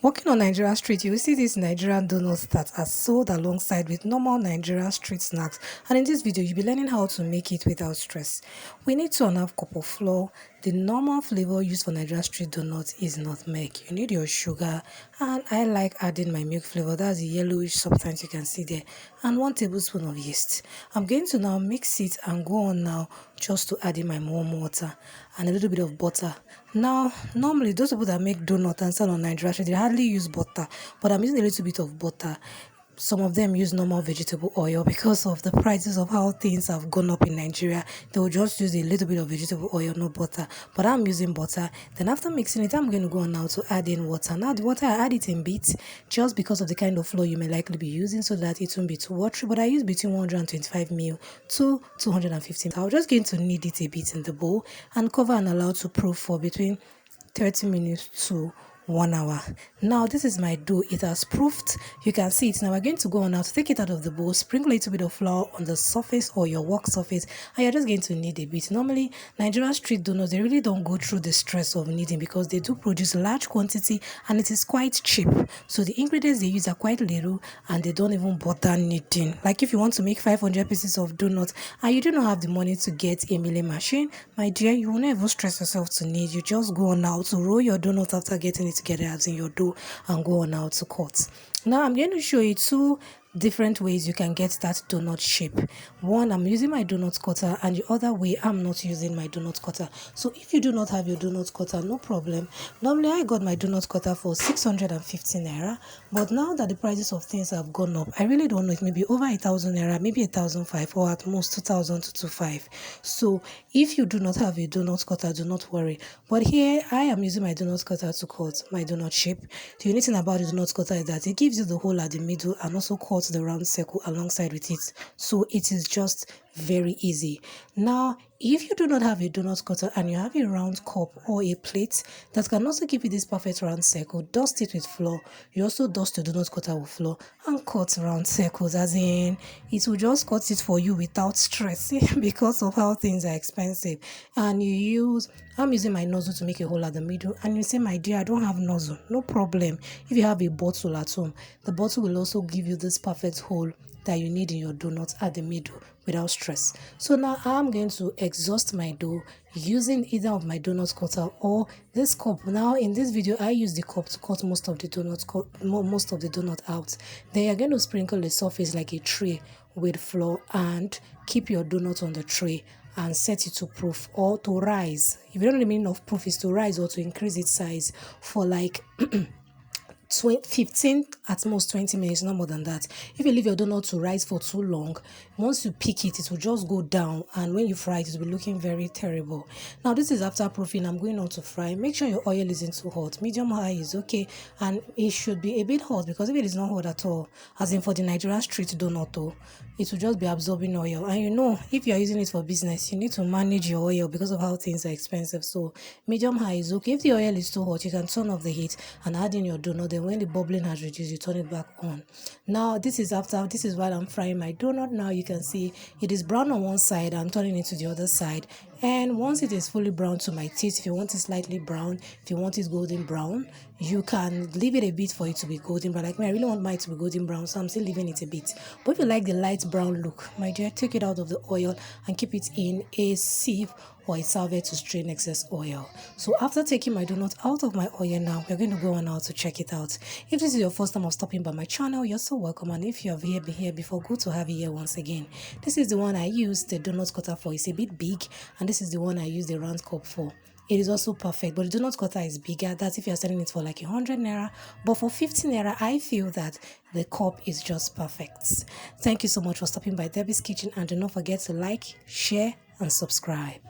Walking on Nigerian street, you will see these Nigerian donuts that are sold alongside with normal Nigerian street snacks. And in this video, you'll be learning how to make it without stress. We need 2.5 cup of flour. The normal flavor used for Nigerian street donuts is nutmeg. You need your sugar, and I like adding my milk flavor. That's the yellowish substance you can see there. And 1 tablespoon of yeast. I'm going to now mix it and go on now just to add in my warm water and a little bit of butter. Now, normally those people that make donut and sell on Nigerian street, they hardly use butter, but I'm using a little bit of butter. Some of them use normal vegetable oil because of the prices of how things have gone up in Nigeria. They will just use a little bit of vegetable oil, no butter. But I'm using butter. Then after mixing it, I'm going to go on now to add in water. Now the water, I add it in bits just because of the kind of flour you may likely be using so that it won't be too watery. But I use between 125 ml to 250 ml. I'm just going to knead it a bit in the bowl and cover and allow to proof for between 30 minutes to 1 hour. Now this is my dough. It has proofed. You can see it. Now we're going to go on now to take it out of the bowl, sprinkle a little bit of flour on the surface or your work surface, and you're just going to knead a bit. Normally Nigerian street donuts, they really don't go through the stress of kneading because they do produce large quantity and it is quite cheap. So the ingredients they use are quite little and they don't even bother kneading. Like if you want to make 500 pieces of donuts and you do not have the money to get a milling machine, my dear, you will not even stress yourself to knead. You just go on now to roll your donut after getting it together as in your dough and go on now to cut. Now I'm going to show you 2 different ways you can get that donut shape. One, I'm using my donut cutter, and the other way, I'm not using my donut cutter. So if you do not have your donut cutter, no problem. Normally I got my donut cutter for 650 naira, but now that the prices of things have gone up, I really don't know, it may be over 1,000 naira, maybe 1,500 or at most 2,000 to 2,500. So if you do not have a donut cutter, do not worry. But here I am using my donut cutter to cut my donut shape. The unique thing about the donut cutter is that it gives you the hole at the middle and also cuts the round circle alongside with it. So it is just very easy. Now if you do not have a donut cutter and you have a round cup or a plate that can also give you this perfect round circle, dust it with flour. You also dust your donut cutter with flour and cut round circles, as in it will just cut it for you without stress because of how things are expensive. And I'm using my nozzle to make a hole at the middle, and you say, my dear, I don't have nozzle. No problem. If you have a bottle at home, the bottle will also give you this perfect hole that you need in your donut at the middle without stress. So now I'm going to exhaust my dough using either of my donut cutter or this cup. Now in this video I use the cup to cut most of the donut out. Then you're going to sprinkle the surface like a tray with flour and keep your donut on the tray and set it to proof or to rise. If you don't know the meaning of proof, is to rise or to increase its size for like 15 at most 20 minutes, not more than that. If you leave your donut to rise for too long, once you pick it, it will just go down, and when you fry it, it will be looking very terrible. Now this is after proofing. I'm going on to fry. Make sure your oil isn't too hot. Medium high is okay, and it should be a bit hot, because if it is not hot at all, as in for the Nigerian street donut though, it will just be absorbing oil. And you know, if you are using it for business, you need to manage your oil because of how things are expensive. So medium high is okay. If the oil is too hot, you can turn off the heat and add in your donut. Then when the bubbling has reduced, you turn it back on. Now this is while I'm frying my donut. Now you can see it is brown on one side. I'm turning it to the other side, and once it is fully brown to my taste, if you want it slightly brown, if you want it golden brown, you can leave it a bit for it to be golden brown. Like me, I really want mine to be golden brown, so I'm still leaving it a bit. But if you like the light brown look, my dear, take it out of the oil and keep it in a sieve or a salver to strain excess oil. So after taking my donut out of my oil, now we're going to go on now to check it out. If this is your first time of stopping by my channel, you're so welcome, and if you have been here before, good to have you here once again. This is the one I used the donut cutter for. It's a bit big, and this is the one I use the round cup for. It is also perfect, but the donut cutter is bigger. That's if you're selling it for like 100 naira, but for 50 naira, I feel that the cup is just perfect. Thank you so much for stopping by Debbie's Kitchen, and do not forget to like, share and subscribe.